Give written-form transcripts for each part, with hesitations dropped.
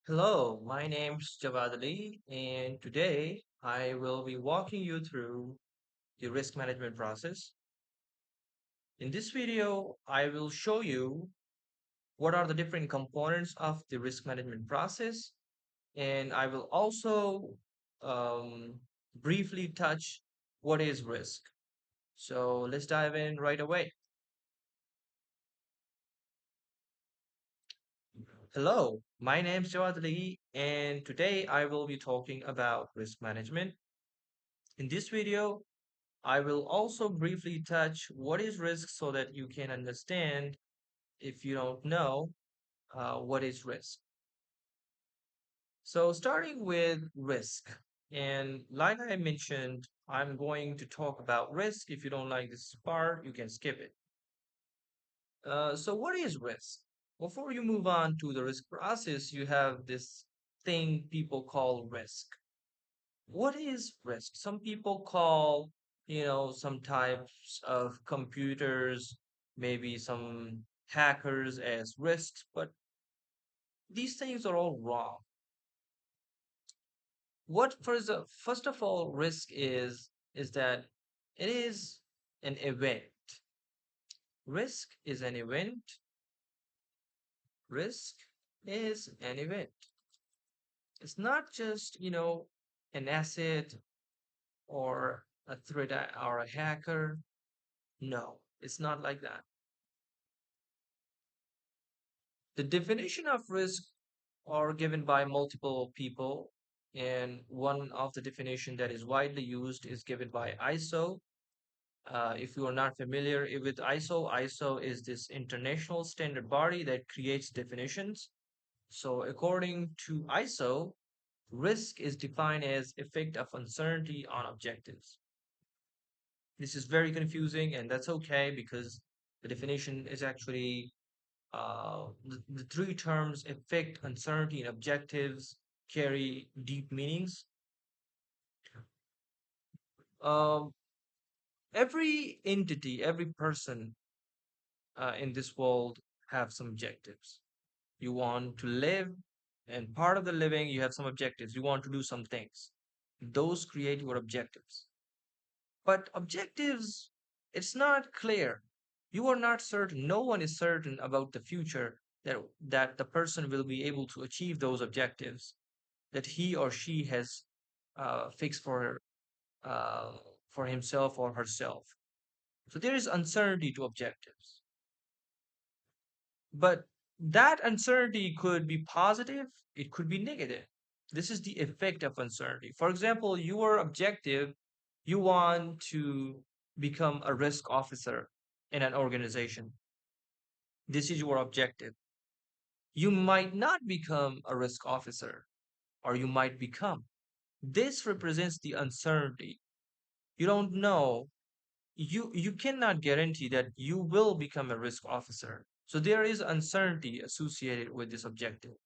Hello, my name's Javad Ali, and today I will be walking you through the risk management process. In this video, I will show you what are the different components of the risk management process, and I will also briefly touch what is risk. So let's dive in right away. Hello, my name's Jawad Ali, and today I will be talking about risk management. In this video, I will also briefly touch what is risk so that you can understand if you don't know what is risk. So, starting with risk, and like I mentioned, I'm going to talk about risk. If you don't like this part, you can skip it. So, what is risk? Before you move on to the risk process, you have this thing people call risk. What is risk? Some people call, some types of computers, maybe some hackers as risks, but these things are all wrong. First of all, risk is that it is an event. Risk is an event. Risk is an event. It's not just, an asset or a threat or a hacker. No, it's not like that. The definition of risk are given by multiple people, and one of the definition that is widely used is given by ISO. If you are not familiar with ISO, ISO is this international standard body that creates definitions. So according to ISO, risk is defined as effect of uncertainty on objectives. This is very confusing, and that's okay because the definition is actually the three terms effect, uncertainty, and objectives carry deep meanings. Um, every entity, every person in this world have some objectives. You want to live, and part of the living, you have some objectives. You want to do some things. Those create your objectives. But objectives, it's not clear. You are not certain. No one is certain about the future that the person will be able to achieve those objectives that he or she has fixed uh, for himself or herself. So there is uncertainty to objectives, but that uncertainty could be positive, it could be negative. This is the effect of uncertainty. For example, your objective, you want to become a risk officer in an organization. This is your objective. You might not become a risk officer, or you might become. This represents the uncertainty. You don't know. You cannot guarantee that you will become a risk officer. So there is uncertainty associated with this objective.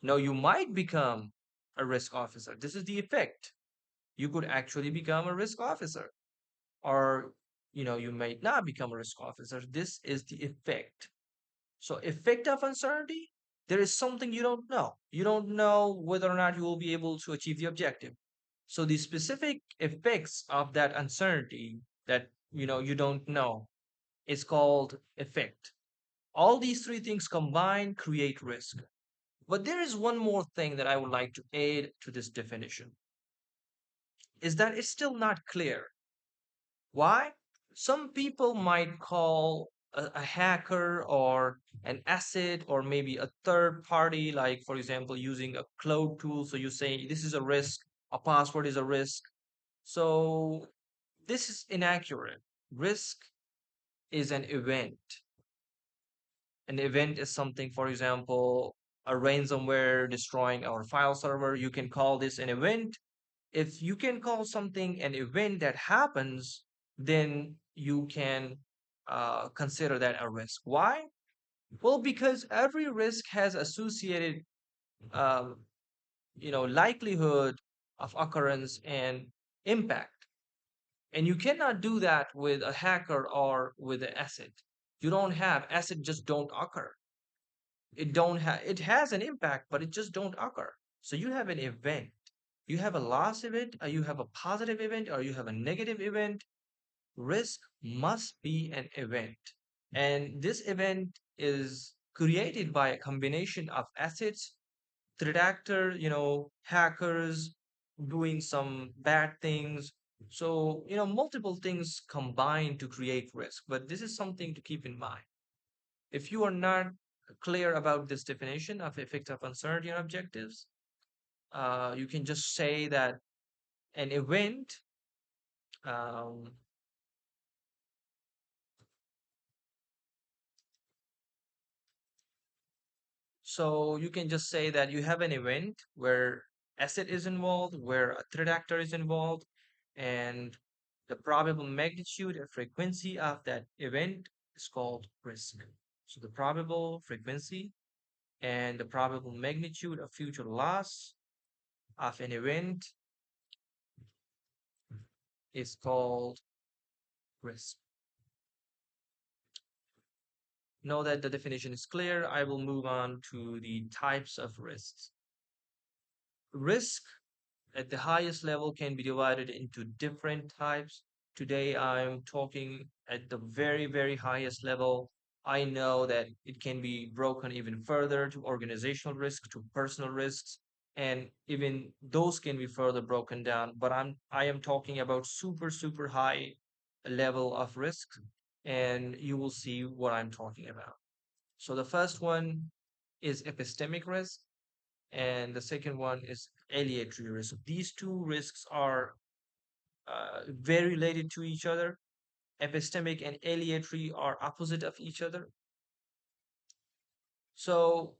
Now you might become a risk officer. This is the effect. You could actually become a risk officer, or you might not become a risk officer. This is the effect. So effect of uncertainty, there is something you don't know. You don't know whether or not you will be able to achieve the objective. So the specific effects of that uncertainty that you don't know is called effect. All these three things combined create risk. But there is one more thing that I would like to add to this definition is that it's still not clear. Why? Some people might call a hacker or an asset or maybe a third party, like for example, using a cloud tool. So you say this is a risk, a password is a risk. So this is inaccurate. Risk is an event. An event is something, for example, a ransomware destroying our file server. You can call this an event. If you can call something an event that happens, then you can consider that a risk. Why? Well, because every risk has associated, um, likelihood of occurrence and impact. And you cannot do that with a hacker or with an asset. You don't have asset just don't occur. it has an impact, but it just don't occur. So you have an event. You have a loss event, or you have a positive event, or you have a negative event. Risk must be an event. And this event is created by a combination of assets, threat actor, hackers doing some bad things. So, multiple things combine to create risk. But this is something to keep in mind. If you are not clear about this definition of effect of uncertainty on objectives, you can just say that an event, um, so you can just say that you have an event where asset is involved, where a threat actor is involved, and the probable magnitude and frequency of that event is called risk. So the probable frequency and the probable magnitude of future loss of an event is called risk. Now that the definition is clear, I will move on to the types of risks. Risk at the highest level can be divided into different types. Today, I'm talking at the very, very highest level. I know that it can be broken even further to organizational risks, to personal risks, and even those can be further broken down. But I am talking about super, super high level of risk, and you will see what I'm talking about. So the first one is epistemic risk, and the second one is aleatory risk. These two risks are very related to each other. Epistemic and aleatory are opposite of each other. So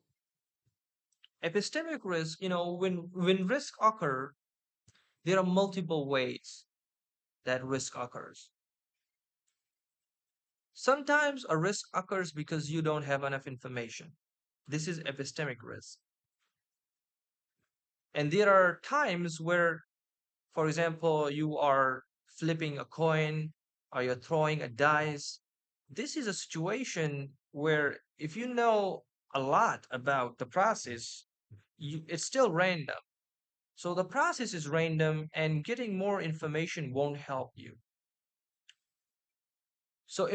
epistemic risk, when risk occur, there are multiple ways that risk occurs. Sometimes a risk occurs because you don't have enough information. This is epistemic risk. And there are times where, for example, you are flipping a coin or you're throwing a dice. This is a situation where if you know a lot about the process, it's still random. So the process is random and getting more information won't help you. So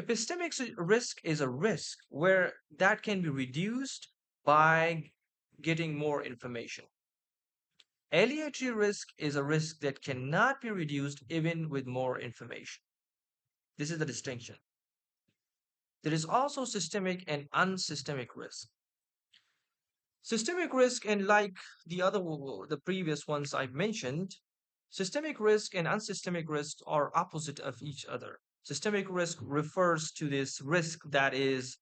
risk is a risk where that can be reduced by getting more information. Aleatory risk is a risk that cannot be reduced even with more information. This is the distinction. There is also systemic and unsystemic risk. Systemic risk, and like the previous ones I've mentioned, systemic risk and unsystemic risk are opposite of each other. Systemic risk refers to this risk that is,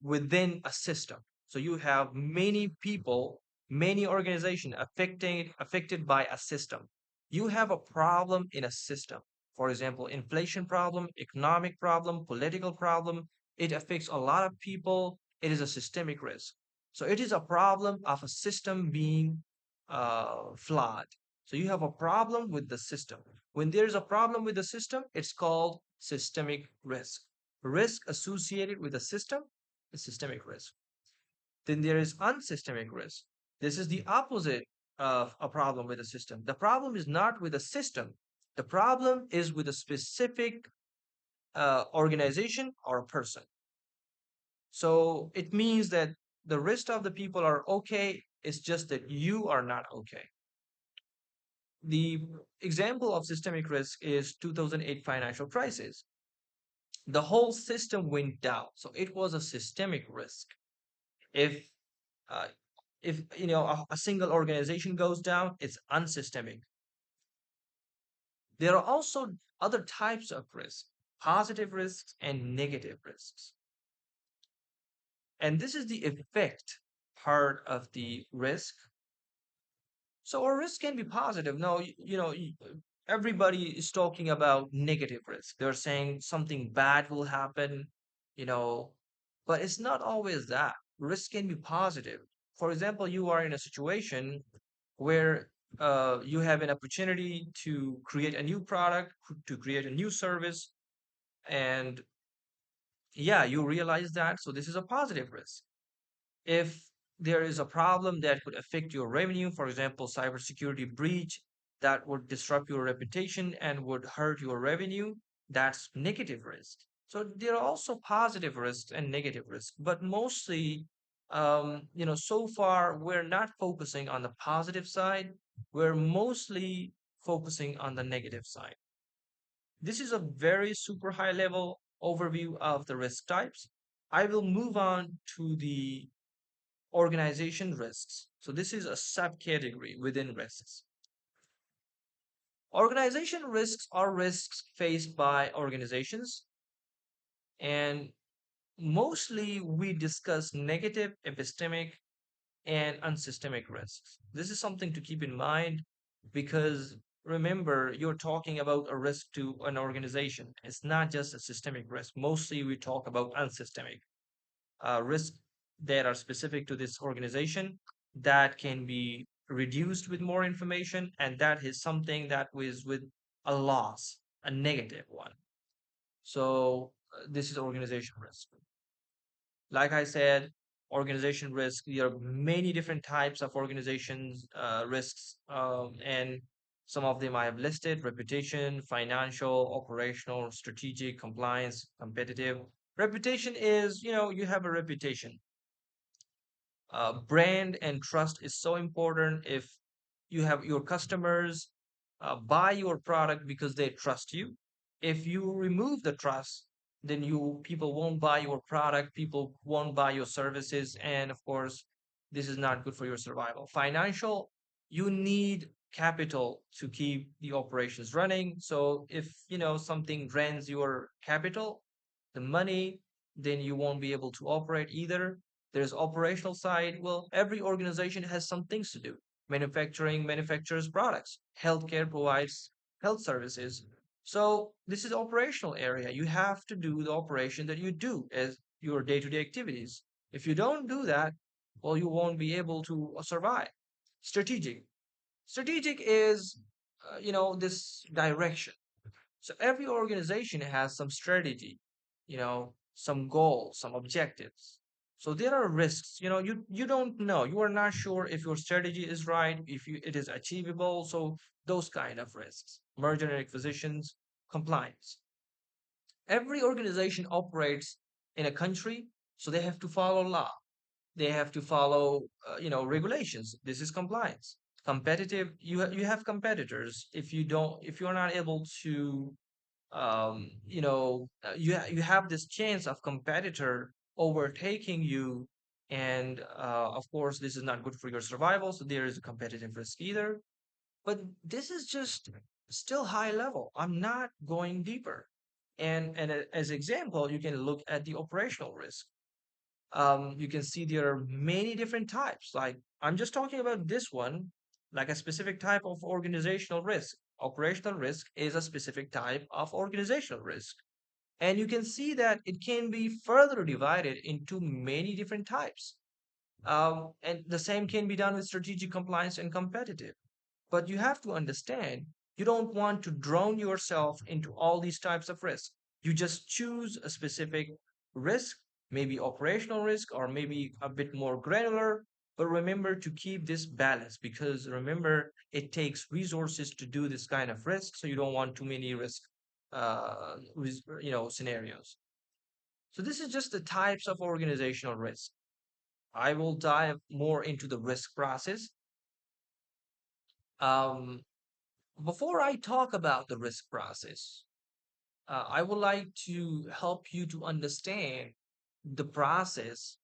within a system. So you have many people, many organizations affected by a system. You have a problem in a system. For example, inflation problem, economic problem, political problem. It affects a lot of people. It is a systemic risk. So it is a problem of a system being flawed. So you have a problem with the system. When there's a problem with the system, it's called systemic risk. Risk associated with a system is systemic risk. Then there is unsystemic risk. This is the opposite of a problem with a system. The problem is not with a system. The problem is with a specific organization or a person. So it means that the rest of the people are okay. It's just that you are not okay. The example of systemic risk is 2008 financial crisis. The whole system went down. So it was a systemic risk. If uh, if a single organization goes down, it's unsystemic. There are also other types of risk, positive risks and negative risks. And this is the effect part of the risk. So a risk can be positive. No, everybody is talking about negative risk. They're saying something bad will happen, you know, but it's not always that. Risk can be positive. For example, you are in a situation where you have an opportunity to create a new product, to create a new service, and yeah, you realize that. So this is a positive risk. If there is a problem that could affect your revenue, for example, cybersecurity breach that would disrupt your reputation and would hurt your revenue, that's negative risk. So there are also positive risks and negative risks, but mostly, so far we're not focusing on the positive side. We're mostly focusing on the negative side. This is a very super high level overview of the risk types. I will move on to the organization risks. So this is a subcategory within risks. Organization risks are risks faced by organizations, and mostly we discuss negative, epistemic, and unsystemic risks. This is something to keep in mind because remember, you're talking about a risk to an organization. It's not just a systemic risk. Mostly we talk about unsystemic risks that are specific to this organization that can be reduced with more information, and that is something that was with a loss, a negative one. So this is organization risk. Like I said, organization risk, there are many different types of organizations risks, and some of them I have listed: reputation, financial, operational, strategic, compliance, competitive. Reputation is, you have a reputation. Brand and trust is so important. If you have your customers buy your product because they trust you, if you remove the trust, then you people won't buy your product, people won't buy your services, and of course this is not good for your survival. Financial, you need capital to keep the operations running. So if something drains your capital, the money, then you won't be able to operate either. There's operational side. Well, every organization has some things to do. Manufacturing manufactures products. Healthcare provides health services. So this is operational area. You have to do the operation that you do as your day-to-day activities. If you don't do that, well, you won't be able to survive. Strategic. Strategic is, this direction. So every organization has some strategy, some goals, some objectives. So there are risks. You don't know. You are not sure if your strategy is right, if it is achievable. So those kind of risks, merger and acquisitions, compliance. Every organization operates in a country, so they have to follow law. They have to follow, regulations. This is compliance. Competitive. You have competitors. If you're not able to you have this chance of competitor overtaking you, and of course this is not good for your survival, so there is a competitive risk either. But this is just still high level. I'm not going deeper. As example, you can look at the operational risk. You can see there are many different types. Like I'm just talking about this one, like a specific type of organizational risk. Operational risk is a specific type of organizational risk. And you can see that it can be further divided into many different types. And the same can be done with strategic, compliance, and competitive. But you have to understand, you don't want to drown yourself into all these types of risk. You just choose a specific risk, maybe operational risk or maybe a bit more granular. But remember to keep this balance, because remember, it takes resources to do this kind of risk. So you don't want too many risk, scenarios. So this is just the types of organizational risk. I will dive more into the risk process. Um, Before I talk about the risk process, I would like to help you to understand the process,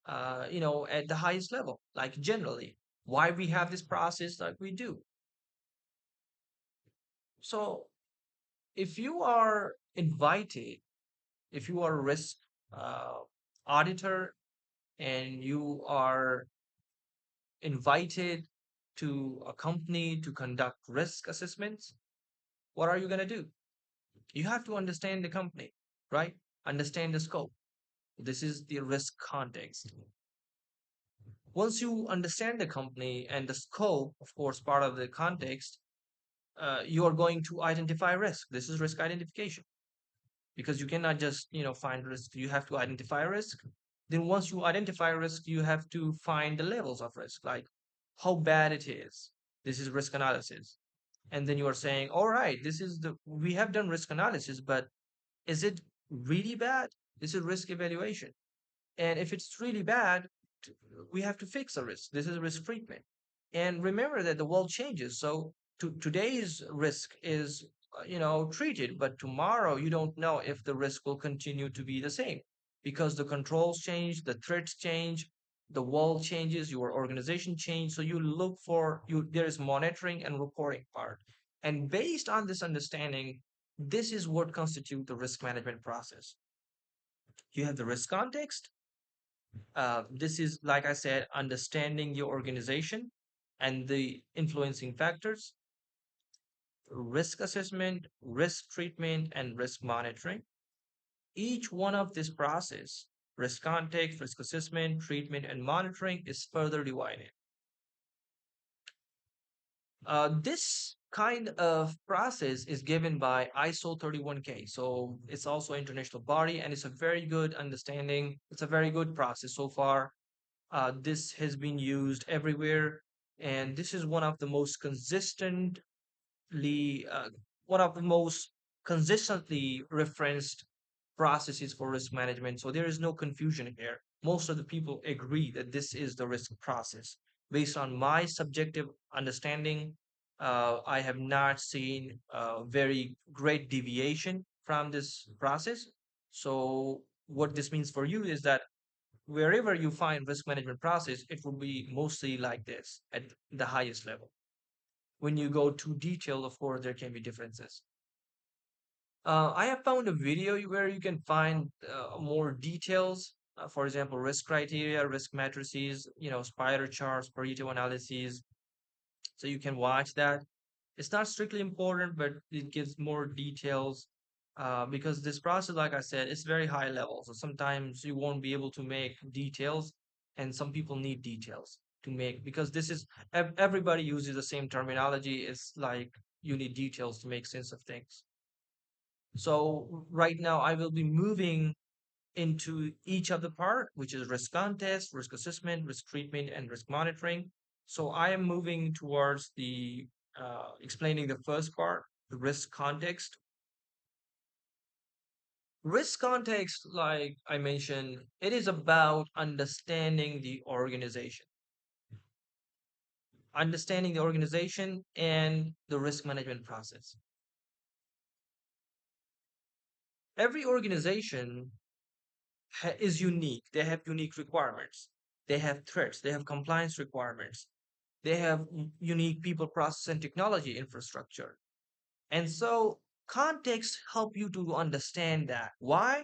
at the highest level, like generally, why we have this process like we do. So, if you are invited, if you are a risk uh, auditor and you are invited to a company to conduct risk assessments, what are you going to do? You have to understand the company, right? Understand the scope. This is the risk context. Once you understand the company and the scope, of course, part of the context, you are going to identify risk. This is risk identification, because you cannot just find risk. You have to identify risk. Then once you identify risk, you have to find the levels of risk, like how bad it is. This is risk analysis. And then you are saying, all right, we have done risk analysis, but is it really bad? This is risk evaluation. And if it's really bad, we have to fix the risk. This is risk treatment. And remember that the world changes. So today's risk is, treated, but tomorrow you don't know if the risk will continue to be the same because the controls change, the threats change, the world changes, your organization change. So you look for you. There is monitoring and reporting part. And based on this understanding, this is what constitutes the risk management process. You have the risk context. This is, like I said, understanding your organization and the influencing factors, risk assessment, risk treatment, and risk monitoring. Each one of this process, risk context, risk assessment, treatment, and monitoring, is further divided. This kind of process is given by ISO 31K. So it's also an international body and it's a very good understanding. It's a very good process so far. This has been used everywhere, and this is uh, one of the most consistently referenced processes for risk management. So there is no confusion here. Most of the people agree that this is the risk process. Based on my subjective understanding, I have not seen a very great deviation from this process. So what this means for you is that wherever you find risk management process, it will be mostly like this at the highest level. When you go too detailed, of course, there can be differences. I have found a video where you can find more details. For example, risk criteria, risk matrices, spider charts, Pareto analyses. So you can watch that. It's not strictly important, but it gives more details because this process, like I said, is very high level. So sometimes you won't be able to make details, and some people need details to make because everybody uses the same terminology. It's like you need details to make sense of things. So right now, I will be moving into each of the part, which is risk contest, risk assessment, risk treatment, and risk monitoring. So I am moving towards the explaining the first part, the risk context. Risk context, like I mentioned, it is about understanding the organization and the risk management process. Every organization is unique. They have unique requirements. They have threats. They have compliance requirements. They have unique people, process, and technology infrastructure. And so context help you to understand that. Why?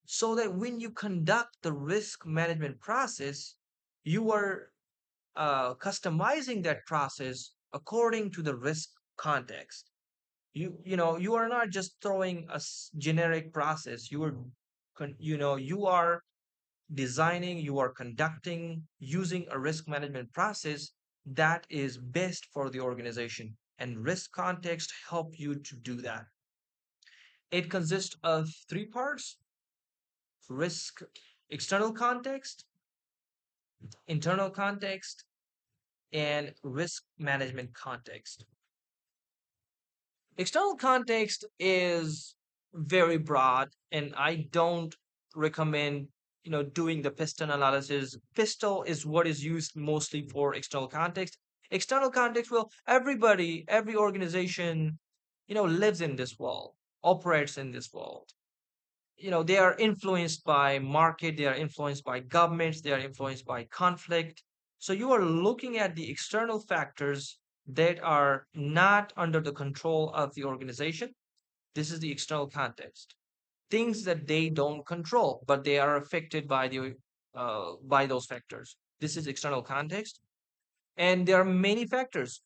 So that when you conduct the risk management process, you are customizing that process according to the risk context. You are not just throwing a generic process. You are designing, you are conducting using a risk management process that is best for the organization. And risk context help you to do that. It consists of three parts: risk external context, internal context, and risk management context. External context is very broad, and I don't recommend doing the piston analysis. Pistol is what is used mostly for external context. External context, well, every organization lives in this world, operates in this world. They are influenced by market, they are influenced by governments, they are influenced by conflict. So you are looking at the external factors that are not under the control of the organization. This is the external context. Things that they don't control, but they are affected by those factors. This is external context. And there are many factors.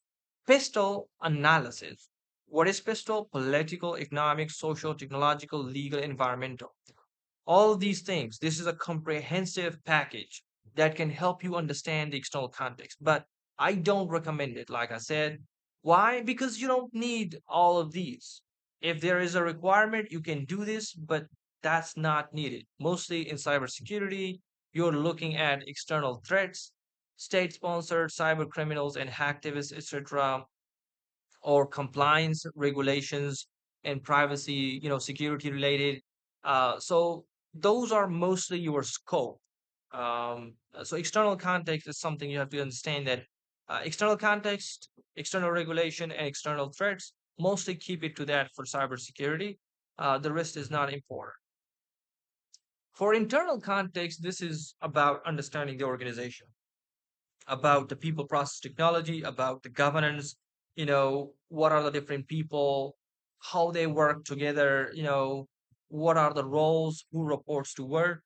Pistol analysis. What is pistol? Political, economic, social, technological, legal, environmental. All these things. This is a comprehensive package that can help you understand the external context. But I don't recommend it, like I said. Why? Because you don't need all of these. If there is a requirement, you can do this, but that's not needed. Mostly in cybersecurity, You're looking at external threats, state-sponsored cyber criminals and hacktivists, etc., or compliance regulations and privacy, security related. So those are mostly your scope. So external context is something you have to understand that external context, external regulation, and external threats, mostly keep it to that for cybersecurity. The rest is not important. For internal context, this is about understanding the organization, about the people process technology, about the governance, what are the different people, how they work together, what are the roles, who reports to work.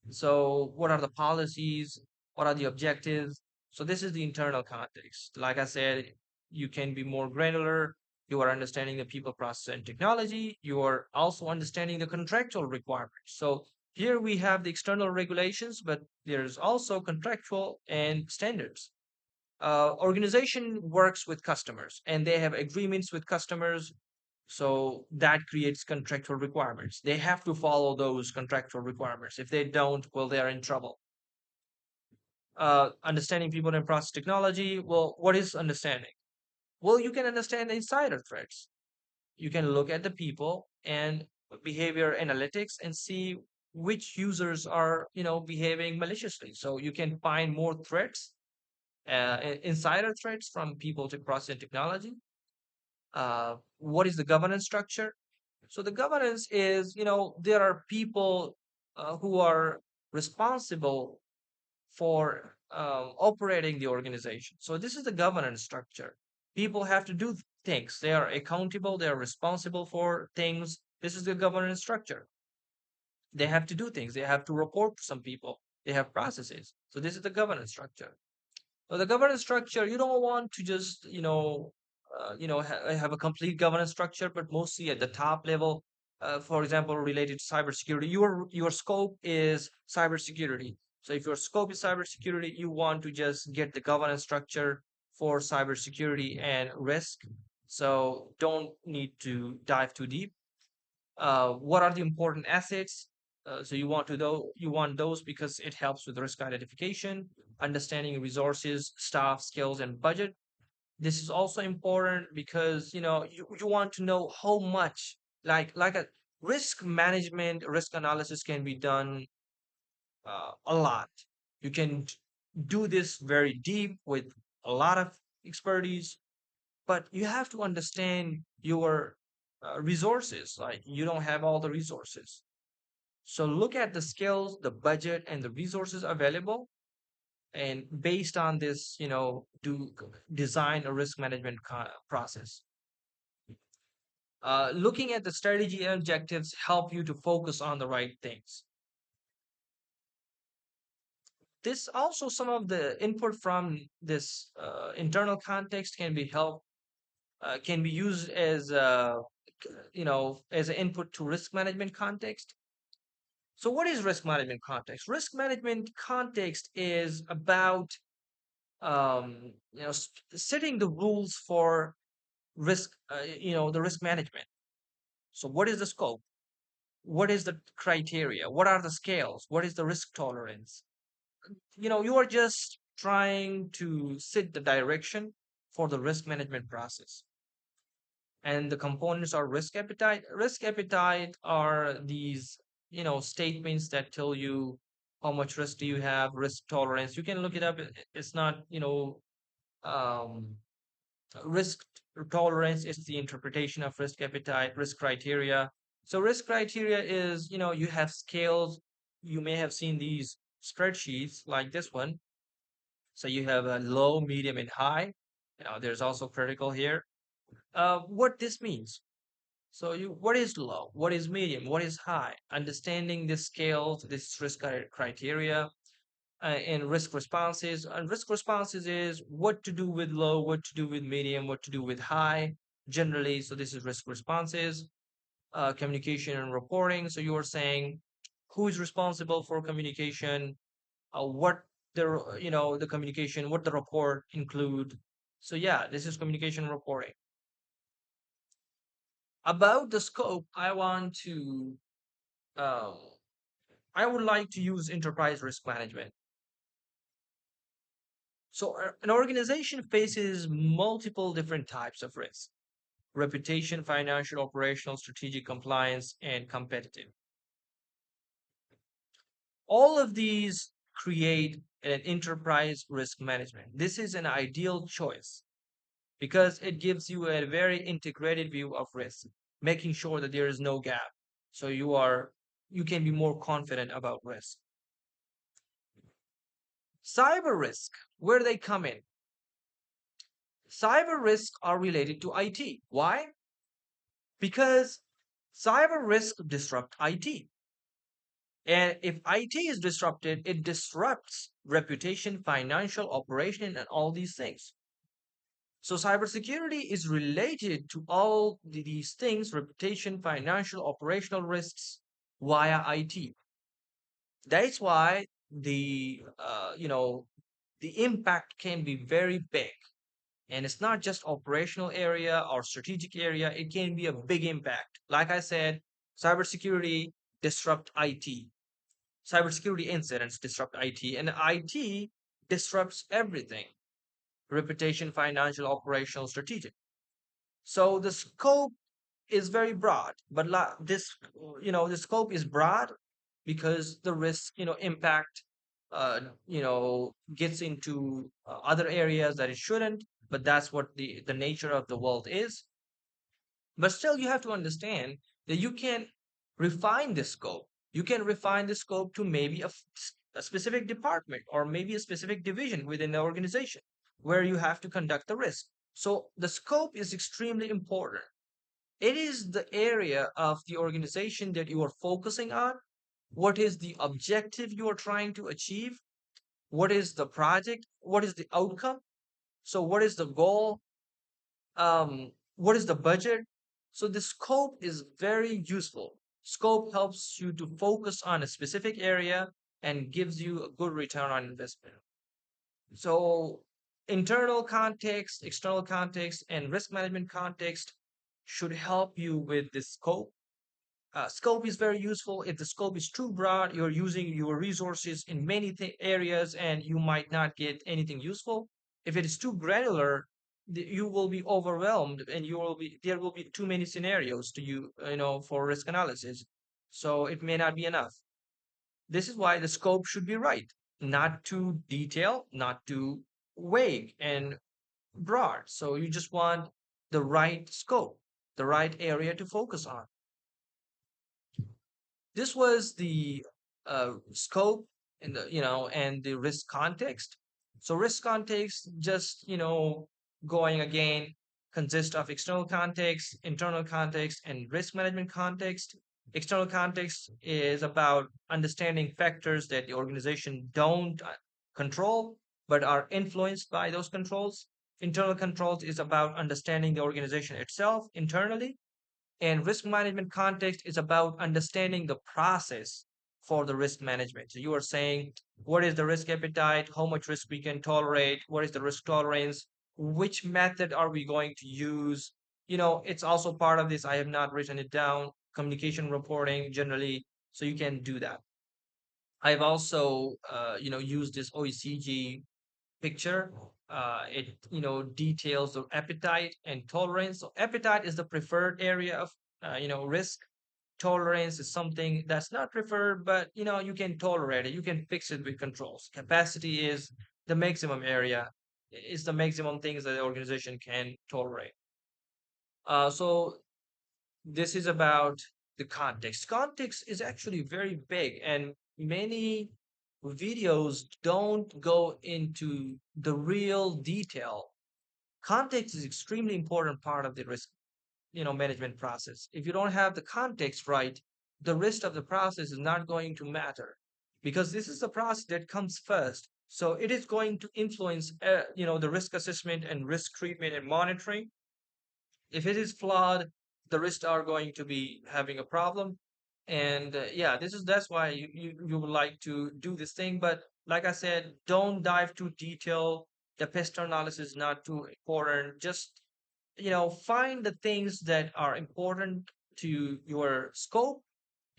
So, what are the policies? What are the objectives? So, this is the internal context. Like I said, you can be more granular. You are understanding the people, process, and technology. You are also understanding the contractual requirements. So, here we have the external regulations, but there's also contractual and standards. Organization works with customers and they have agreements with customers, so that creates contractual requirements. They have to follow those contractual requirements. If they don't, well, they are in trouble. Understanding people and process technology, well, what is understanding? Well, you can understand the insider threats. You can look at the people and behavior analytics and see which users are behaving maliciously, so you can find more threats, insider threats from people to process and technology. What is the governance structure? So the governance is, there are people who are responsible for operating the organization. So this is the governance structure. People have to do things. They are accountable. They are responsible for things. This is the governance structure. They have to do things. They have to report to some people. They have processes. So this is the governance structure. So the governance structure, you don't want to just, have a complete governance structure, but mostly at the top level. For example, related to cybersecurity, your scope is cybersecurity. So if your scope is cybersecurity, you want to just get the governance structure for cybersecurity and risk. So don't need to dive too deep. What are the important assets? So you want those because it helps with risk identification, understanding resources, staff, skills, and budget. This is also important because you want to know how much, like a risk management, risk analysis can be done a lot. You can do this very deep with a lot of expertise, but you have to understand your resources. Like you don't have all the resources, so look at the skills, the budget, and the resources available, and based on this, do design a risk management process. Looking at the strategy and objectives help you to focus on the right things. This also, some of the input from this internal context can be used as as an input to risk management context. So, what is risk management context? Risk management context is about setting the rules for risk, the risk management. So, what is the scope? What is the criteria? What are the scales? What is the risk tolerance? You are just trying to set the direction for the risk management process. And the components are risk appetite. Risk appetite are these statements that tell you how much risk do you have, risk tolerance. You can look it up. It's not um, risk tolerance is the interpretation of risk appetite. Risk criteria, so risk criteria is, you have scales. You may have seen these spreadsheets like this one. So you have a low, medium, and high. There's also critical here. What this means. So what is low? What is medium? What is high? Understanding the scales, this risk criteria, and risk responses. And risk responses is what to do with low, what to do with medium, what to do with high. Generally, so this is risk responses. Communication and reporting. So you are saying who is responsible for communication, what the communication, what the report include. So yeah, this is communication reporting. About the scope, I want to um, I would like to use enterprise risk management. So an organization faces multiple different types of risk: reputation, financial, operational, strategic, compliance, and competitive. All of these create an enterprise risk management. This is an ideal choice because it gives you a very integrated view of risk, making sure that there is no gap. So you can be more confident about risk. Cyber risk, where they come in. Cyber risks are related to IT. Why? Because cyber risk disrupt IT. And if IT is disrupted, it disrupts reputation, financial, operation, and all these things. So cybersecurity is related to all these things: reputation, financial, operational risks via IT. That's why the impact can be very big. And it's not just operational area or strategic area, it can be a big impact. Like I said, cybersecurity disrupt IT. Cybersecurity incidents disrupt IT, and IT disrupts everything: reputation, financial, operational, strategic. So the scope is very broad, but the scope is broad because the risk, impact, gets into other areas that it shouldn't. But that's what the nature of the world is. But still, you have to understand that you can refine the scope. You can refine the scope to maybe a specific department or maybe a specific division within the organization where you have to conduct the risk. So the scope is extremely important. It is the area of the organization that you are focusing on. What is the objective you are trying to achieve? What is the project? What is the outcome? So, what is the goal? What is the budget? So the scope is very useful. Scope helps you to focus on a specific area and gives you a good return on investment. So internal context, external context, and risk management context should help you with this scope. Scope is very useful. If the scope is too broad, you're using your resources in many areas and you might not get anything useful. If it is too granular, you will be overwhelmed and there will be too many scenarios to for risk analysis. So it may not be enough. This is why the scope should be right, not too detailed, not too vague and broad. So you just want the right scope, the right area to focus on. This was the scope and the risk context. So risk context, just going again, consists of external context, internal context, and risk management context. External context is about understanding factors that the organization don't control but are influenced by those controls. Internal controls is about understanding the organization itself internally, and risk management context is about understanding the process for the risk management. So you are saying, what is the risk appetite? How much risk we can tolerate? What is the risk tolerance? Which method are we going to use? It's also part of this. I have not written it down. Communication reporting generally, so you can do that. I've also, used this OECG picture. It details the appetite and tolerance. So appetite is the preferred area of risk. Tolerance is something that's not preferred, but you can tolerate it. You can fix it with controls. Capacity is the maximum area. Is the maximum things that the organization can tolerate. So this is about the context. Context is actually very big, and many videos don't go into the real detail. Context is extremely important part of the risk, management process. If you don't have the context right, the rest of the process is not going to matter because this is the process that comes first. So it is going to influence, the risk assessment and risk treatment and monitoring. If it is flawed, the risks are going to be having a problem. And yeah, that's why you would like to do this thing. But like I said, don't dive too detail. The pest analysis is not too important. Just find the things that are important to your scope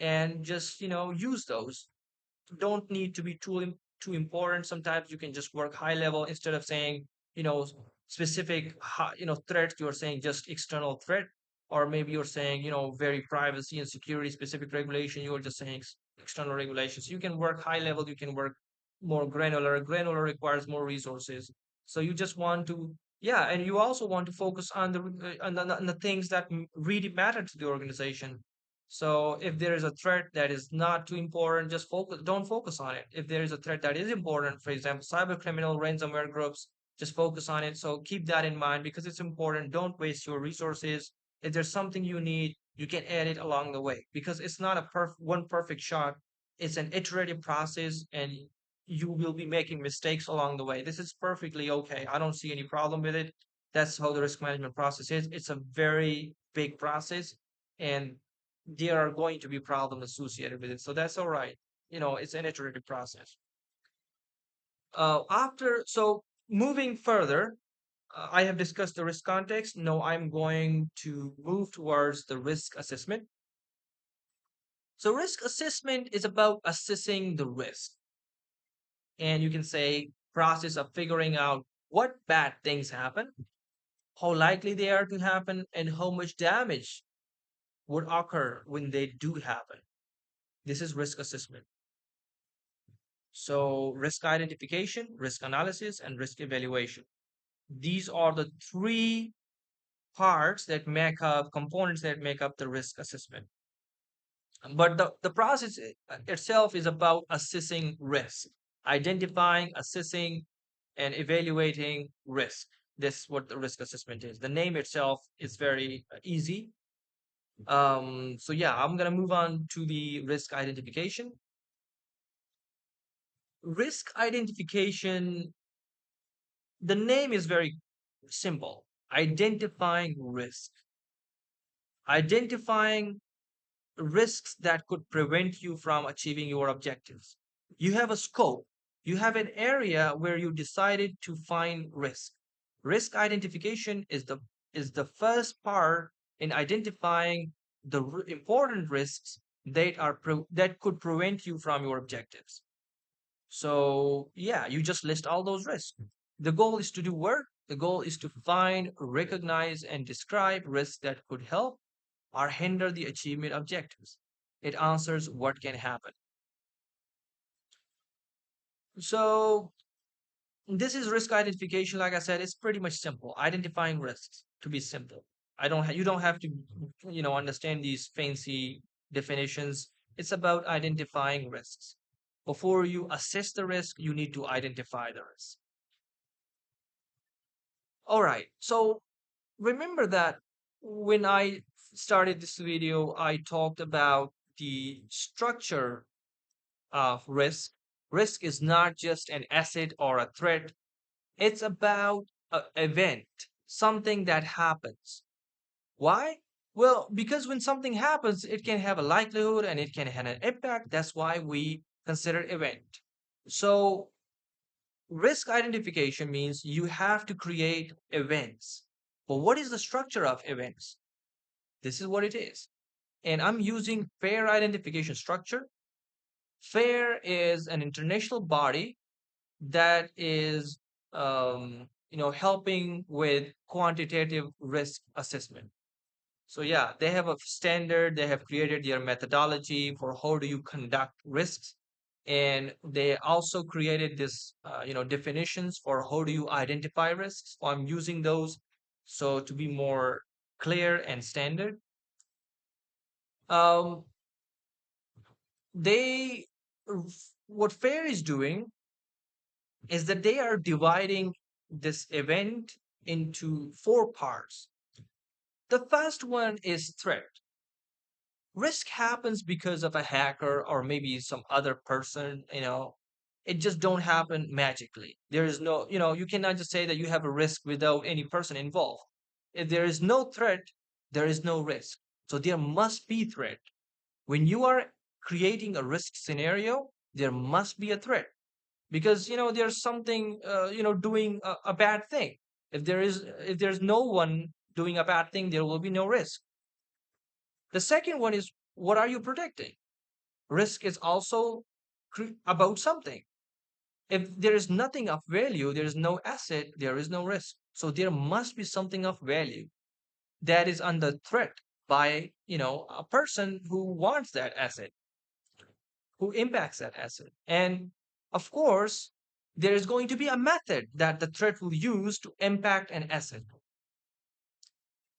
and just use those. don't need to be too important. Sometimes you can just work high level instead of saying, you know, specific threats. You're saying just external threat, or maybe you're saying, very privacy and security specific regulation. You're just saying external regulations. You can work high level. You can work more granular. Granular requires more resources. So you just want to, yeah, and you also want to focus on the things that really matter to the organization. So if there is a threat that is not too important, just focus, don't focus on it. If there is a threat that is important, for example, cyber criminal, ransomware groups, just focus on it. So keep that in mind because it's important. Don't waste your resources. If there's something you need, you can add it along the way because it's not a one perfect shot. It's an iterative process and you will be making mistakes along the way. This is perfectly okay. I don't see any problem with it. That's how the risk management process is. It's a very big process and there are going to be problems associated with it. So that's all right. It's an iterative process. So moving further, I have discussed the risk context. Now I'm going to move towards the risk assessment. So risk assessment is about assessing the risk. And you can say process of figuring out what bad things happen, how likely they are to happen, and how much damage would occur when they do happen. This is risk assessment. So, risk identification, risk analysis, and risk evaluation. These are the three components that make up the risk assessment. But the process itself is about assessing risk, identifying, assessing, and evaluating risk. This is what the risk assessment is. The name itself is very easy. So yeah, I'm gonna move on to the risk identification. Risk identification, the name is very simple. Identifying risk. Identifying risks that could prevent you from achieving your objectives. You have a scope, you have an area where you decided to find risk. Risk identification is the first part in identifying the important risks that could prevent you from your objectives. So, yeah, you just list all those risks. The goal is to do work. The goal is to find, recognize, and describe risks that could help or hinder the achievement objectives. It answers what can happen. So, this is risk identification. Like I said, it's pretty much simple. Identifying risks to be simple. You don't have to, understand these fancy definitions. It's about identifying risks. Before you assess the risk, you need to identify the risk. All right. So remember that when I started this video, I talked about the structure of risk. Risk is not just an asset or a threat, it's about an event, something that happens. Why? Well, because when something happens, it can have a likelihood and it can have an impact. That's why we consider event. So risk identification means you have to create events. But what is the structure of events? This is what it is. And I'm using FAIR identification structure. FAIR is an international body that is helping with quantitative risk assessment. So yeah, they have a standard, they have created their methodology for how do you conduct risks. And they also created this, definitions for how do you identify risks. So I'm using those so to be more clear and standard. Um, they, what FAIR is doing is that they are dividing this event into four parts. The first one is threat. Risk happens because of a hacker or maybe some other person, it just don't happen magically. There is no, you cannot just say that you have a risk without any person involved. If there is no threat, there is no risk. So there must be threat. When you are creating a risk scenario, there must be a threat because there's something doing a bad thing. If there's no one doing a bad thing, there will be no risk. The second one is, what are you protecting? Risk is also about something. If there is nothing of value, there is no asset, there is no risk. So there must be something of value that is under threat by, a person who wants that asset, who impacts that asset. And of course, there is going to be a method that the threat will use to impact an asset.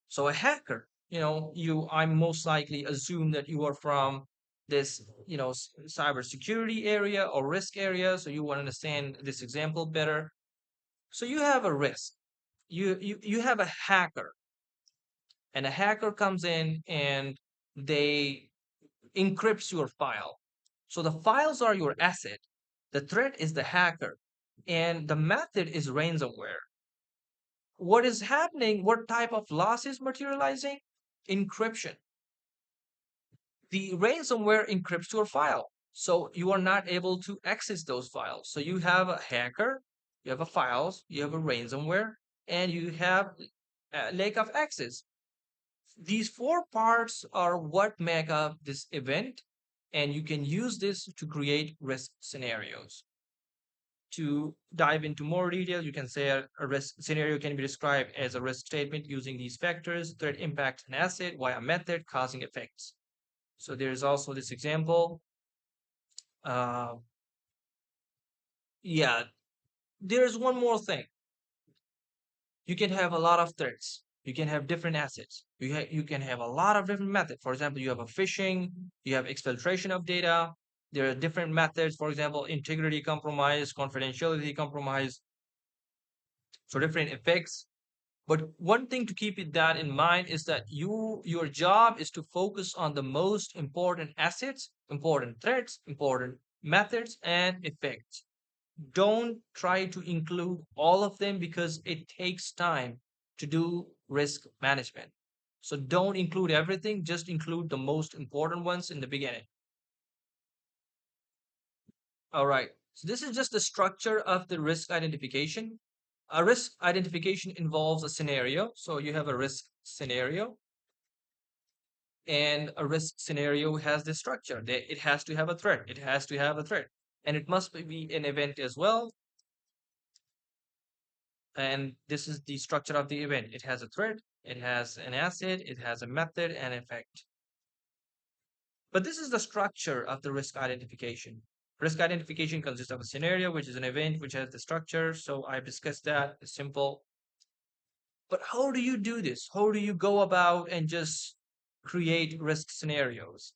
So a hacker, I most likely assume that you are from this, cybersecurity area or risk area. So you want to understand this example better. So you have a risk. You have a hacker, and a hacker comes in and they encrypts your file. So the files are your asset. The threat is the hacker, and the method is ransomware. What is happening? What type of loss is materializing? Encryption. The ransomware encrypts your file, so you are not able to access those files. So you have a hacker, you have a files, you have a ransomware, and you have a lack of access. These four parts are what make up this event, and you can use this to create risk scenarios. To dive into more detail, you can say a risk scenario can be described as a risk statement using these factors: threat, impact, and asset, via method, causing effects. So there's also this example. Uh, yeah, there's one more thing. You can have a lot of threats. You can have different assets. You can have a lot of different methods. For example, you have a phishing, you have exfiltration of data. There are different methods. For example, integrity compromise, confidentiality compromise. So different effects. But one thing to keep that in mind is that your job is to focus on the most important assets, important threats, important methods, and effects. Don't try to include all of them because it takes time to do risk management. So don't include everything, just include the most important ones in the beginning. All right. So this is just the structure of the risk identification. A risk identification involves a scenario. So you have a risk scenario, and a risk scenario has this structure. It has to have a threat. It has to have a threat. And it must be an event as well. And this is the structure of the event. It has a threat, it has an asset, it has a method and effect. But this is the structure of the risk identification. Risk identification consists of a scenario, which is an event, which has the structure. So I've discussed that. It's simple. But how do you do this? How do you go about and just create risk scenarios?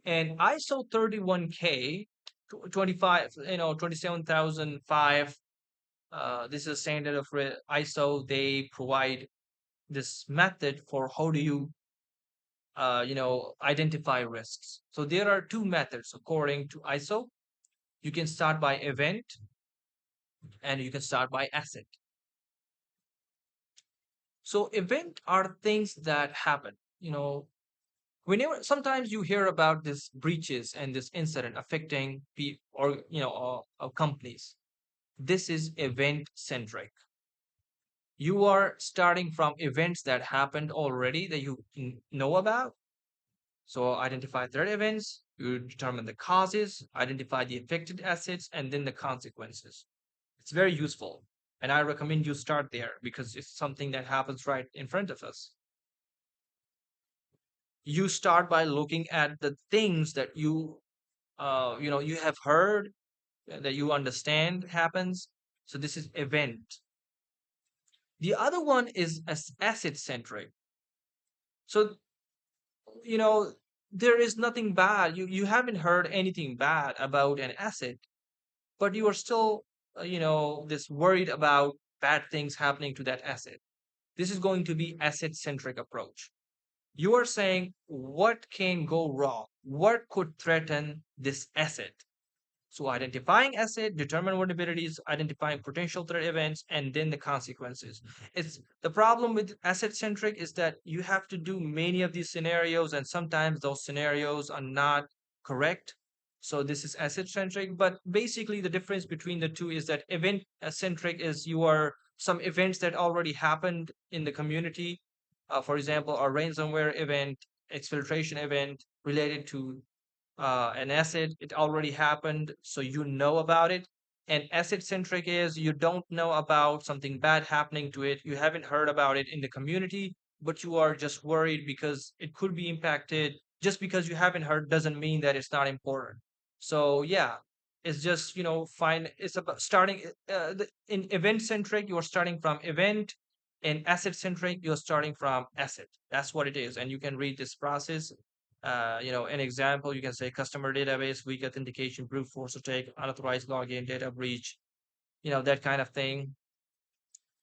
And ISO 31K 25, 27005, this is a standard of ISO. They provide this method for how do you identify risks. So there are two methods according to ISO. You can start by event and you can start by asset. So event are things that happen. Whenever sometimes you hear about this breaches and this incident affecting people or companies. This is event centric. You are starting from events that happened already that you know about. So identify threat events, you determine the causes, identify the affected assets, and then the consequences. It's very useful. And I recommend you start there because it's something that happens right in front of us. You start by looking at the things that you have heard, that you understand happens. So this is event. The other one is asset centric. So you know there is nothing bad. You haven't heard anything bad about an asset, but you are still this worried about bad things happening to that asset. This is going to be asset centric approach. You are saying what can go wrong, what could threaten this asset. So identifying asset, determine vulnerabilities, identifying potential threat events, and then the consequences. It's the problem with asset centric is that you have to do many of these scenarios, and sometimes those scenarios are not correct. So this is asset centric, but basically the difference between the two is that event centric is you are some events that already happened in the community. For example, a ransomware event, exfiltration event related to an asset, it already happened, so you know about it. And asset centric is you don't know about something bad happening to it, you haven't heard about it in the community, but you are just worried because it could be impacted. Just because you haven't heard doesn't mean that it's not important. So yeah, it's just, find it's about starting in event centric, you're starting from event. In asset centric, you're starting from asset. That's what it is. And you can read this process. An example, you can say customer database, weak authentication, brute force attack, unauthorized login, data breach, that kind of thing.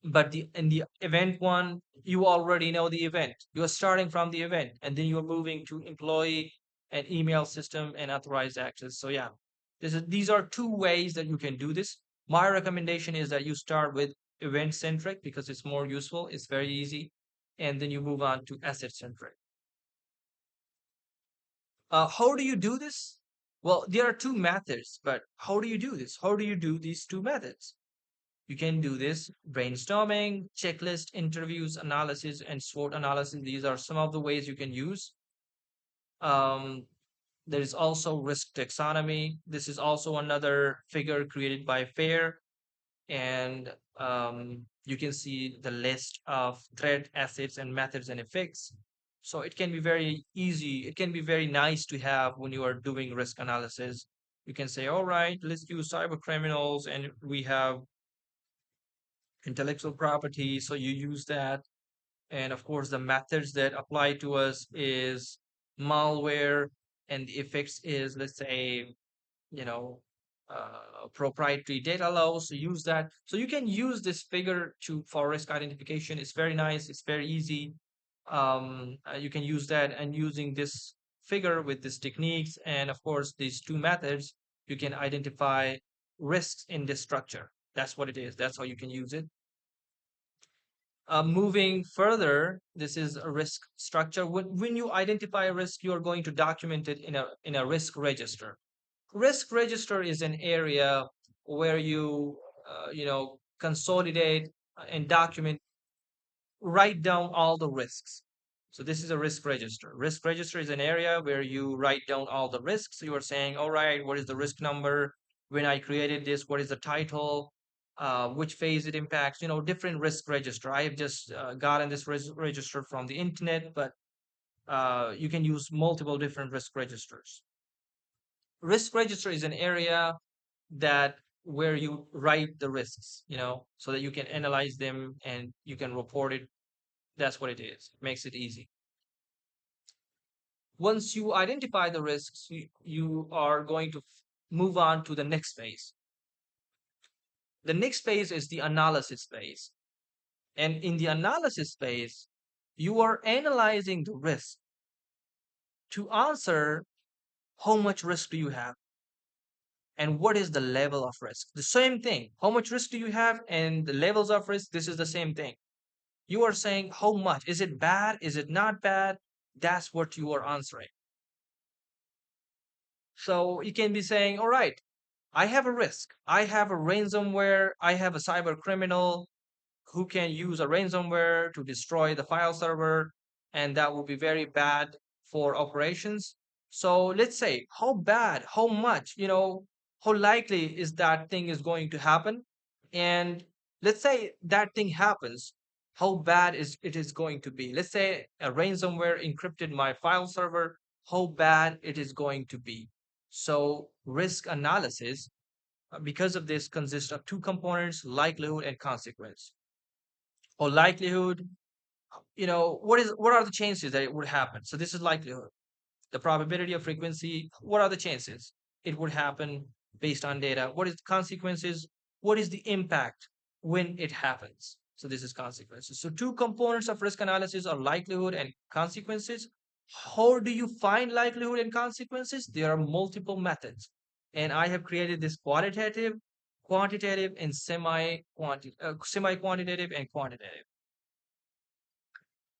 But in the event one, you already know the event. You're starting from the event, and then you're moving to employee and email system and authorized access. So yeah, these are two ways that you can do this. My recommendation is that you start with event centric because it's more useful, it's very easy, and then you move on to asset centric. How do you do this? Well, there are two methods, but how do you do this? How do you do these two methods? You can do this brainstorming, checklist, interviews, analysis, and SWOT analysis. These are some of the ways you can use. Um, there is also risk taxonomy. This is also another figure created by FAIR. And you can see the list of threat, assets, and methods and effects. So it can be very easy. It can be very nice to have when you are doing risk analysis. You can say, all right, let's do cyber criminals, and we have intellectual property. So you use that. And of course, the methods that apply to us is malware, and the effects is, let's say, you know, proprietary data laws. So use that. So you can use this figure to for risk identification. It's very nice. It's very easy. You can use that, and using this figure with these techniques and of course these two methods, you can identify risks in this structure. That's what it is. That's how you can use it. Moving further, this is a risk structure. When you identify a risk, you're going to document it in a risk register. Risk register is an area where you consolidate and document, write down all the risks. So this is a risk register. Risk register is an area where you write down all the risks. You are saying, all right, what is the risk number? When I created this, what is the title? Which phase it impacts? Different risk register. I have just gotten this risk register from the internet, but you can use multiple different risk registers. Risk register is an area that where you write the risks, so that you can analyze them and you can report it. That's what it is. Makes it easy. Once you identify the risks, you are going to move on to the next phase. The next phase is the analysis phase. And in the analysis phase, you are analyzing the risk to answer how much risk do you have and what is the level of risk. The same thing. How much risk do you have and the levels of risk? This is the same thing. You are saying how much. Is it bad? Is it not bad? That's what you are answering. So you can be saying, all right, I have a risk. I have a ransomware. I have a cyber criminal who can use a ransomware to destroy the file server, and that will be very bad for operations. So let's say how bad, how much, how likely is that thing is going to happen? And let's say that thing happens, how bad is it is going to be? Let's say a ransomware encrypted my file server, how bad it is going to be. So risk analysis, because of this, consists of two components: likelihood and consequence. Or likelihood, what are the chances that it would happen? So this is likelihood. The probability of frequency, what are the chances it would happen based on data? What is the consequences? What is the impact when it happens? So this is consequences. So two components of risk analysis are likelihood and consequences. How do you find likelihood and consequences? There are multiple methods. And I have created this qualitative, quantitative, and semi-quantitative and quantitative.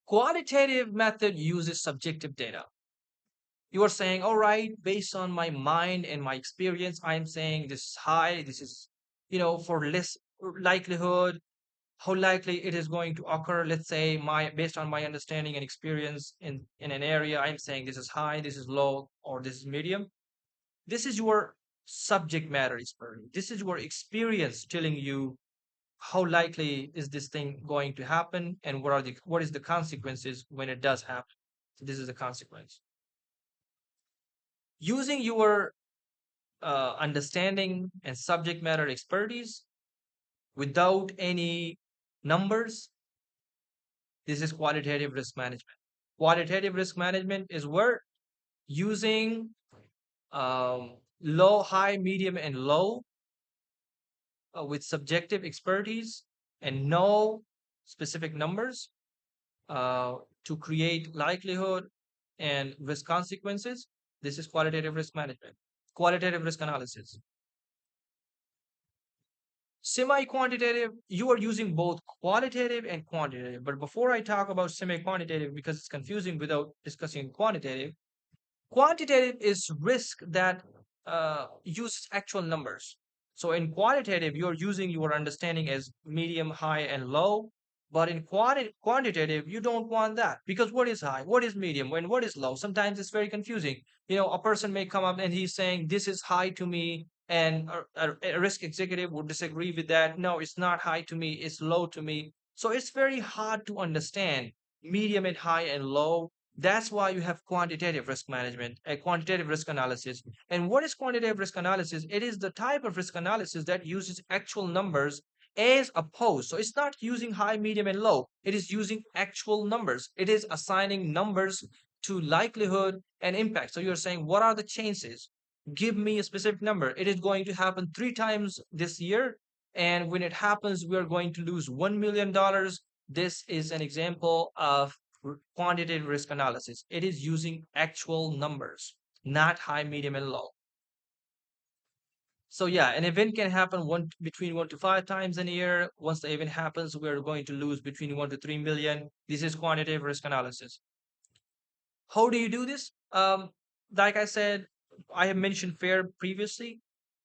Qualitative method uses subjective data. You are saying, all right, based on my mind and my experience, I'm saying this is high, this is, for less likelihood, how likely it is going to occur. Let's say based on my understanding and experience in an area, I'm saying this is high, this is low, or this is medium. This is your subject matter experience. This is your experience telling you how likely is this thing going to happen, and what is the consequences when it does happen. So this is the consequence. Using your understanding and subject matter expertise without any numbers, this is qualitative risk management. Qualitative risk management is where using low, high, medium, and low with subjective expertise and no specific numbers uh, to create likelihood and risk consequences. This is qualitative risk management. Qualitative risk analysis. Semi-quantitative, you are using both qualitative and quantitative. But before I talk about semi-quantitative, because it's confusing without discussing quantitative, quantitative is risk that uses actual numbers. So in qualitative, you're using your understanding as medium, high, and low. But in quantitative, you don't want that because what is high, what is medium, and what is low? Sometimes it's very confusing. A person may come up and he's saying, this is high to me, and a risk executive would disagree with that. No, it's not high to me, it's low to me. So it's very hard to understand medium and high and low. That's why you have quantitative risk management, a quantitative risk analysis. And what is quantitative risk analysis? It is the type of risk analysis that uses actual numbers as opposed. So it's not using high, medium, and low. It is using actual numbers. It is assigning numbers to likelihood and impact. So you're saying, what are the chances? Give me a specific number. It is going to happen 3 times this year. And when it happens, we are going to lose $1 million. This is an example of quantitative risk analysis. It is using actual numbers, not high, medium, and low. So yeah, an event can happen between 1 to 5 times in a year. Once the event happens, we're going to lose between 1 to 3 million. This is quantitative risk analysis. How do you do this? Like I said, I have mentioned FAIR previously,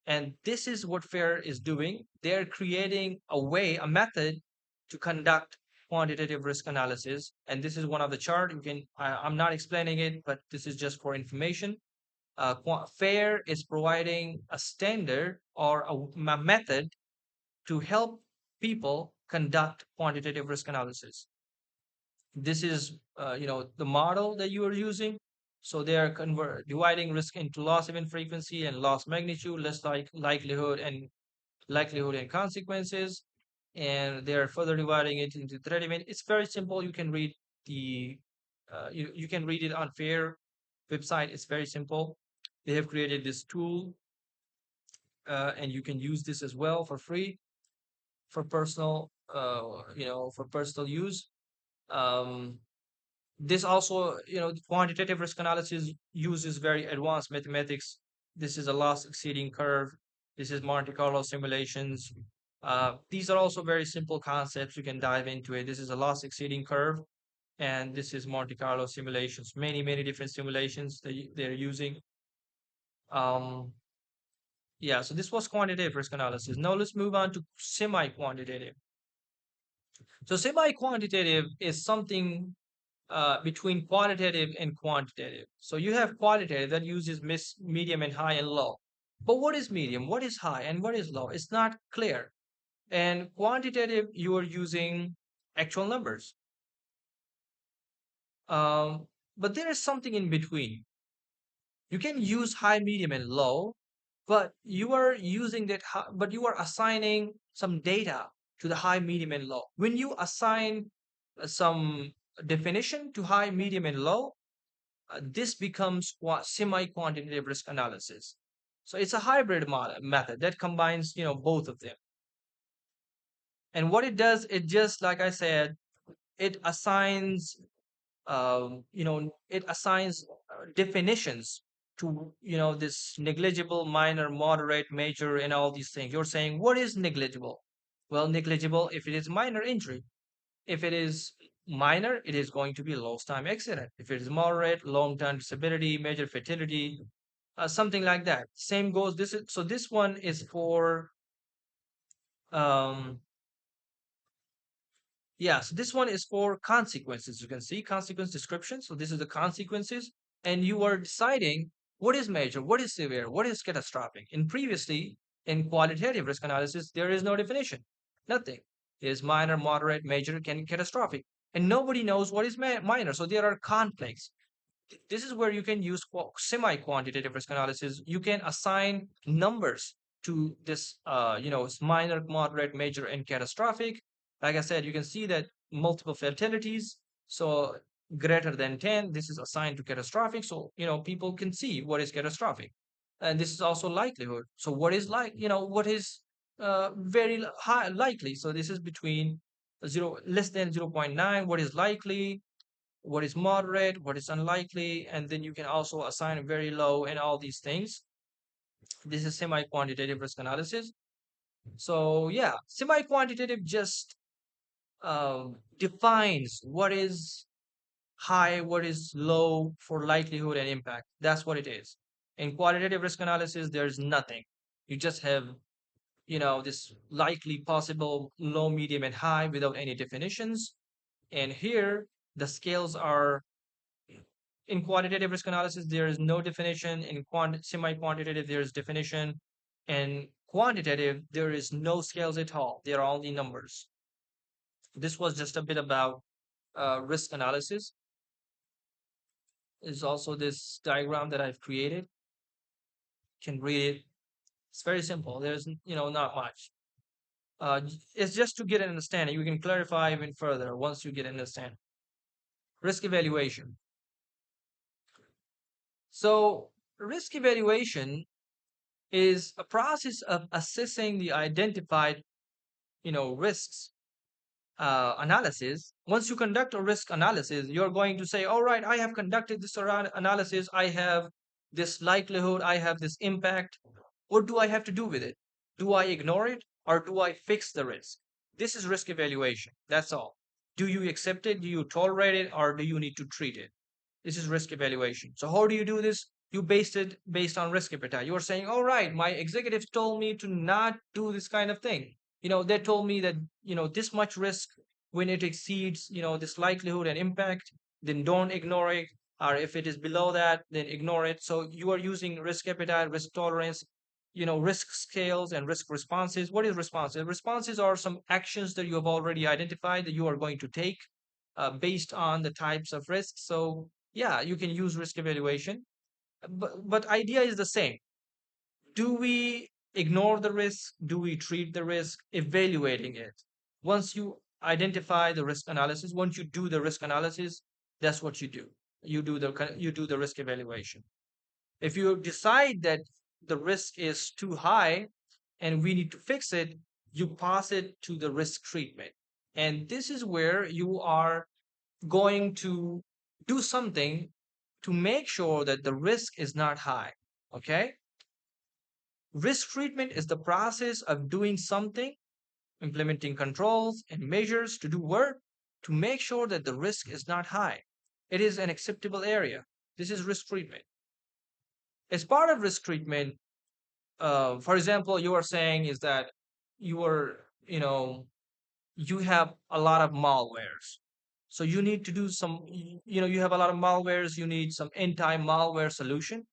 and this is what FAIR is doing. They're creating a way, a method to conduct quantitative risk analysis. And this is one of the chart. I'm not explaining it, but this is just for information. FAIR is providing a standard or a method to help people conduct quantitative risk analysis. This is the model that you are using. So they are dividing risk into loss event frequency and loss magnitude, less like likelihood and consequences, and they are further dividing it into threat event. It's very simple. You can read the you can read it on FAIR website. It's very simple. They have created this tool, and you can use this as well for free for personal use. um, this also, quantitative risk analysis uses very advanced mathematics. This is a loss exceeding curve. This is Monte Carlo simulations. These are also very simple concepts. You can dive into it. This is a loss exceeding curve, and this is Monte Carlo simulations. Many, many different simulations that they're using. Um, yeah, so this was quantitative risk analysis. Now let's move on to semi-quantitative. So semi-quantitative is something between qualitative and quantitative. So you have qualitative that uses medium and high and low. But what is medium? What is high? And what is low? It's not clear. And quantitative, you are using actual numbers. Um, but there is something in between. You can use high, medium, and low, but you are using but you are assigning some data to the high, medium, and low. When you assign some definition to high, medium, and low, this becomes semi-quantitative risk analysis. So it's a hybrid method that combines, both of them. And what it does, it just like I said, it assigns, it assigns definitions to, this negligible, minor, moderate, major, and all these things. You're saying, what is negligible? Well, negligible if it is minor injury. If it is minor, it is going to be lost time accident. If it is moderate, long term disability, major fatality, something like that. Same goes. This one is for um yeah. So this one is for consequences. You can see consequence description. So this is the consequences, and you are deciding What is major? What is severe? What is catastrophic? In previously, in qualitative risk analysis, there is no definition. Nothing. There's minor, moderate, major, can catastrophic. And nobody knows what is minor. So there are conflicts. This is where you can use semi-quantitative risk analysis. You can assign numbers to this, minor, moderate, major, and catastrophic. Like I said, you can see that multiple fatalities. So greater than 10, this is assigned to catastrophic. So, people can see what is catastrophic. And this is also likelihood. So what is what is very high likely? So this is between less than zero point 0.9, what is likely, what is moderate, what is unlikely, and then you can also assign very low and all these things. This is semi-quantitative risk analysis. So yeah, semi-quantitative just defines what is high, what is low for likelihood and impact. That's what it is. In qualitative risk analysis, there's nothing. You just have, this likely, possible, low, medium, and high without any definitions. And here, the scales are in quantitative risk analysis, there is no definition. In semi-quantitative, there is definition. In quantitative, there is no scales at all. There are only numbers. This was just a bit about risk analysis. Is also this diagram that I've created. You can read it. It's very simple. There's not much. It's just to get an understanding. You can clarify even further once you get an understanding. Risk evaluation. So risk evaluation is a process of assessing the identified, risks analysis. Once you conduct a risk analysis, you're going to say, all right, I have conducted this analysis. I have this likelihood. I have this impact. What do I have to do with it? Do I ignore it or do I fix the risk? This is risk evaluation. That's all. Do you accept it? Do you tolerate it or do you need to treat it? This is risk evaluation. So how do you do this? You based it based on risk appetite. You are saying, all right, my executives told me to not do this kind of thing. They told me that, this much risk when it exceeds, this likelihood and impact, then don't ignore it. Or if it is below that, then ignore it. So you are using risk appetite, risk tolerance, risk scales and risk responses. What is responses? Responses are some actions that you have already identified that you are going to take based on the types of risks. So yeah, you can use risk evaluation, but idea is the same. Do we ignore the risk? Do we treat the risk? Evaluating it. Once you identify the risk analysis, once you do the risk analysis, that's what you do. You do the risk evaluation. If you decide that the risk is too high and we need to fix it, you pass it to the risk treatment. And this is where you are going to do something to make sure that the risk is not high. Okay? Risk treatment is the process of doing something, implementing controls and measures to do work to make sure that the risk is not high. It is an acceptable area. This is risk treatment. As part of risk treatment, for example, you are saying is that you are, you have a lot of malwares. So you need to do some, you have a lot of malwares, you need some anti-malware solution.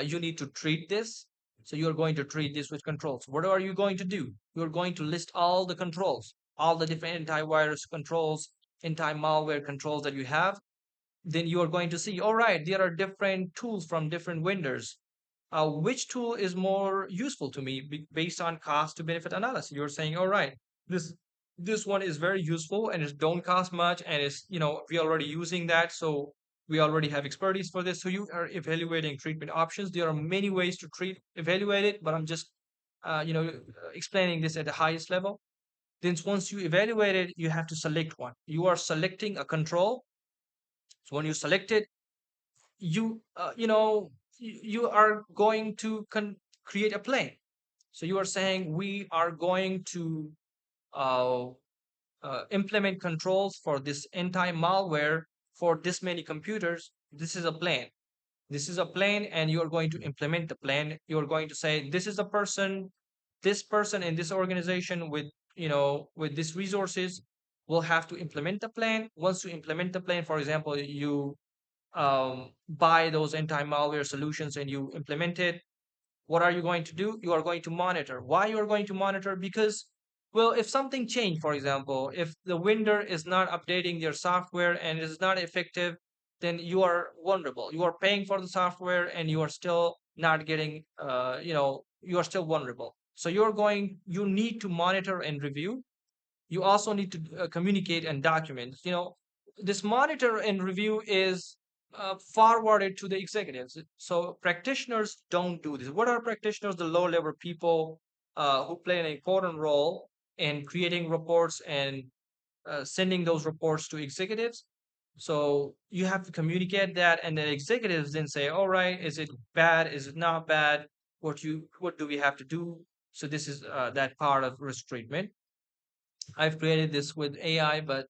You need to treat this. So you're going to treat this with controls. What are you going to do? You're going to list all the controls, all the different antivirus controls, anti-malware controls that you have. Then you are going to see, all right, there are different tools from different vendors. Which tool is more useful to me based on cost to benefit analysis? You're saying, all right, this one is very useful and it don't cost much and it's, we already using that. So we already have expertise for this. So you are evaluating treatment options. There are many ways to evaluate it, but I'm just, explaining this at the highest level. Then once you evaluate it, you have to select one. You are selecting a control. So when you select it, you you are going to create a plan. So you are saying we are going to uh, implement controls for this anti-malware for this many computers. This is a plan. This is a plan, and you are going to implement the plan. You are going to say this is a person, this person in this organization with with these resources will have to implement the plan. Once you implement the plan, for example, you buy those anti-malware solutions and you implement it, what are you going to do? You are going to monitor. Why you are going to monitor? Because, well, if something changed, for example, if the vendor is not updating their software and is not effective, then you are vulnerable. You are paying for the software and you are still not getting, you are still vulnerable. So you need to monitor and review. You also need to communicate and document. This monitor and review is forwarded to the executives. So practitioners don't do this. What are practitioners? The low level people who play an important role in creating reports and sending those reports to executives. So you have to communicate that, and the executives then say, "All right, is it bad? Is it not bad? What do we have to do?" So this is that part of risk treatment. I've created this with AI, but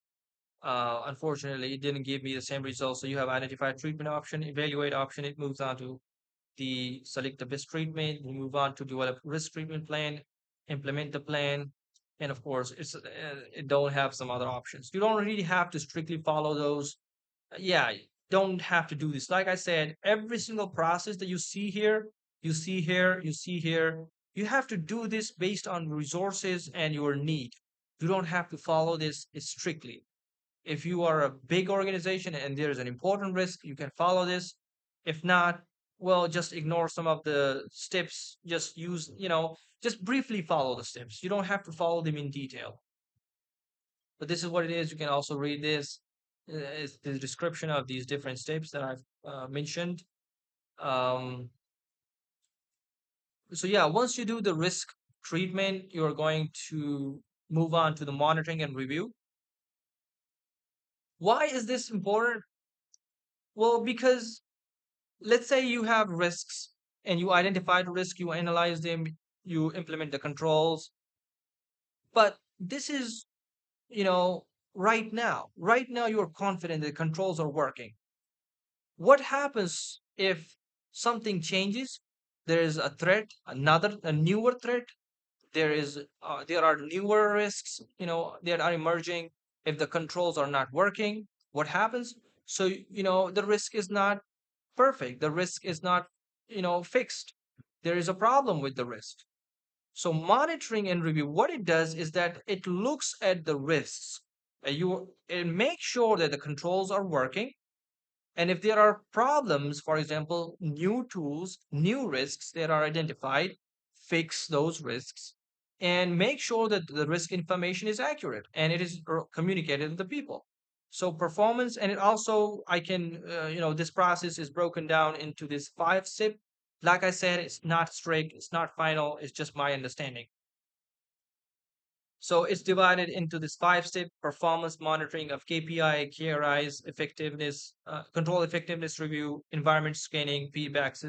unfortunately, it didn't give me the same results. So you have identify treatment option, evaluate option. It moves on to the select the best treatment. You move on to develop risk treatment plan, implement the plan, and of course, it don't have some other options. You don't really have to strictly follow those. Yeah, you don't have to do this. Like I said, every single process that you see here, you see here, you see here, you have to do this based on resources and your need. You don't have to follow this strictly. If you are a big organization and there is an important risk, you can follow this. If not, well, just ignore some of the steps. Just briefly follow the steps. You don't have to follow them in detail. But this is what it is. You can also read this. It's the description of these different steps that I've mentioned. Um, so yeah, once you do the risk treatment, you're going to move on to the monitoring and review. Why is this important? Well, because let's say you have risks and you identify the risk, you analyze them, you implement the controls. But this is, you know, right now you're confident the controls are working. What happens if something changes? There is a threat, a newer threat. There are newer risks, that are emerging. If the controls are not working, what happens? So, the risk is not perfect. The risk is not, fixed. There is a problem with the risk. So monitoring and review, what it does is that it looks at the risks. It makes sure that the controls are working. And if there are problems, for example, new tools, new risks that are identified, fix those risks and make sure that the risk information is accurate and it is communicated to the people. So performance, and it also, this process is broken down into this 5 step. Like I said, it's not strict, it's not final, it's just my understanding. So it's divided into this 5 step performance monitoring of KPI, KRIs, effectiveness, control effectiveness review, environment scanning, feedbacks,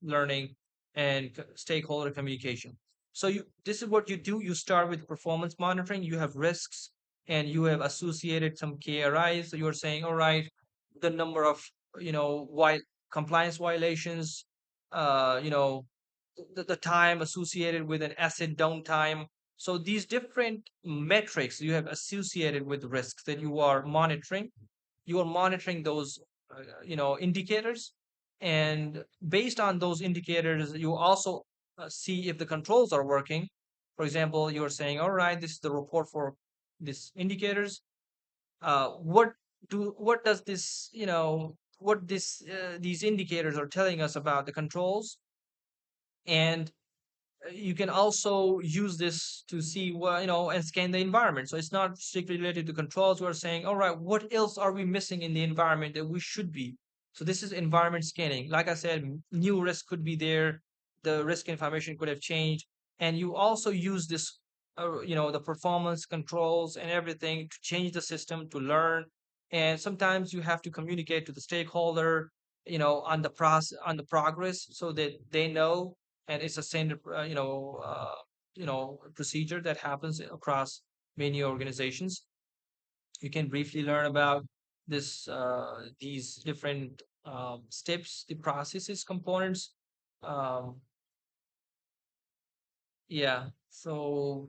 learning, and stakeholder communication. So this is what you do. You start with performance monitoring. You have risks and you have associated some KRIs. So you're saying, all right, the number of, why compliance violations, uh, you know, the time associated with an asset downtime. So these different metrics you have associated with risks that you are monitoring those, indicators, and based on those indicators, you also see if the controls are working. For example, you're saying, all right, this is the report for these indicators. What does this, what this these indicators are telling us about the controls, and you can also use this to see and scan the environment. So it's not strictly related to controls. We're saying, all right, what else are we missing in the environment that we should be? So this is environment scanning. Like I said, new risk could be there, the risk information could have changed, and you also use this the performance controls and everything to change the system, to learn. And sometimes you have to communicate to the stakeholder, on the process, on the progress, so that they know. And it's a standard procedure that happens across many organizations. You can briefly learn about these different steps, the processes, components. um, yeah, so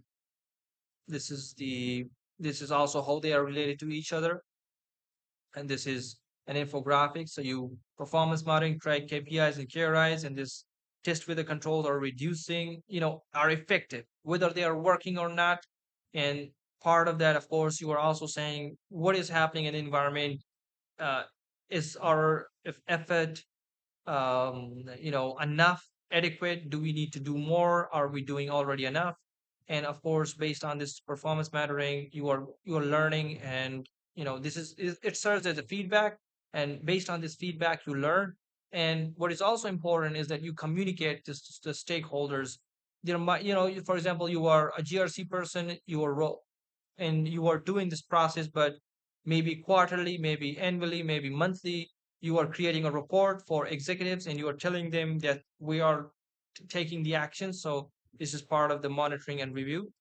this is also how they are related to each other, and this is and infographics. So you performance monitoring, track KPIs and KRIs, and this test whether controls are reducing, are effective, whether they are working or not. And part of that, of course, you are also saying what is happening in the environment. Uh, is our if effort enough, adequate? Do we need to do more? Are we doing already enough? And of course, based on this performance mattering, you are learning, and this it serves as a feedback, and based on this feedback, you learn. And what is also important is that you communicate this to the stakeholders. There might, for example, you are a GRC person, and you are doing this process, but maybe quarterly, maybe annually, maybe monthly, you are creating a report for executives and you are telling them that we are taking the action. So this is part of the monitoring and review.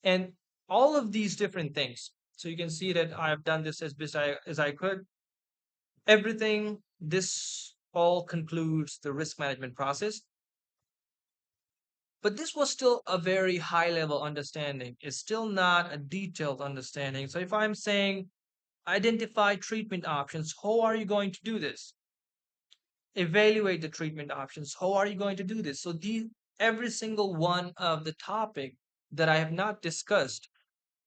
And all of these different things. So you can see that I've done this as best as I could. Everything, this all concludes the risk management process. But this was still a very high level understanding. It's still not a detailed understanding. So if I'm saying identify treatment options, how are you going to do this? Evaluate the treatment options, how are you going to do this? So these, every single one of the topic that I have not discussed,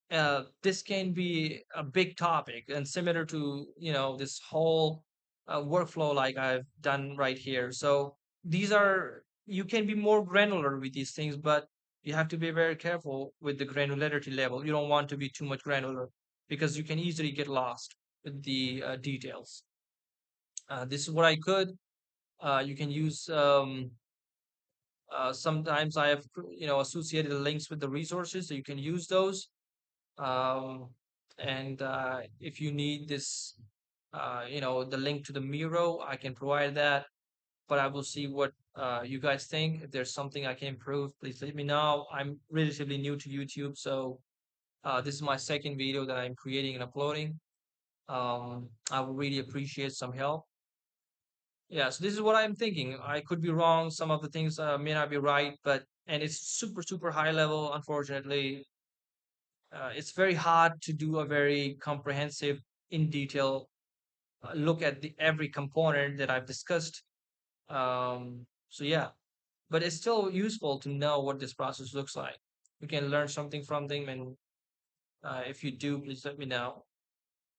this can be a big topic and similar to this whole workflow like I've done right here. So these are, you can be more granular with these things, but you have to be very careful with the granularity level. You don't want to be too much granular because you can easily get lost with the details. This is what I could. You can use sometimes I have associated the links with the resources, so you can use those. um, and if you need this, the link to the Miro, I can provide that. But I will see what you guys think. If there's something I can improve, please let me know. I'm relatively new to YouTube, so this is my second video that I'm creating and uploading. I would really appreciate some help. Yeah, so this is what I'm thinking. I could be wrong. Some of the things may not be right, but and it's super, super high level. Unfortunately, it's very hard to do a very comprehensive, in detail look at the every component that I've discussed. So yeah, but it's still useful to know what this process looks like. You can learn something from them, and if you do, please let me know.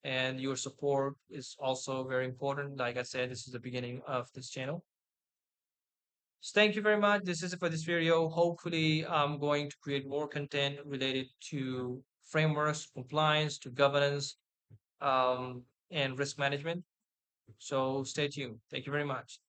And your support is also very important. Like I said, this is the beginning of this channel. So thank you very much. This is it for this video. Hopefully, I'm going to create more content related to frameworks, compliance, to governance, and risk management. So stay tuned. Thank you very much.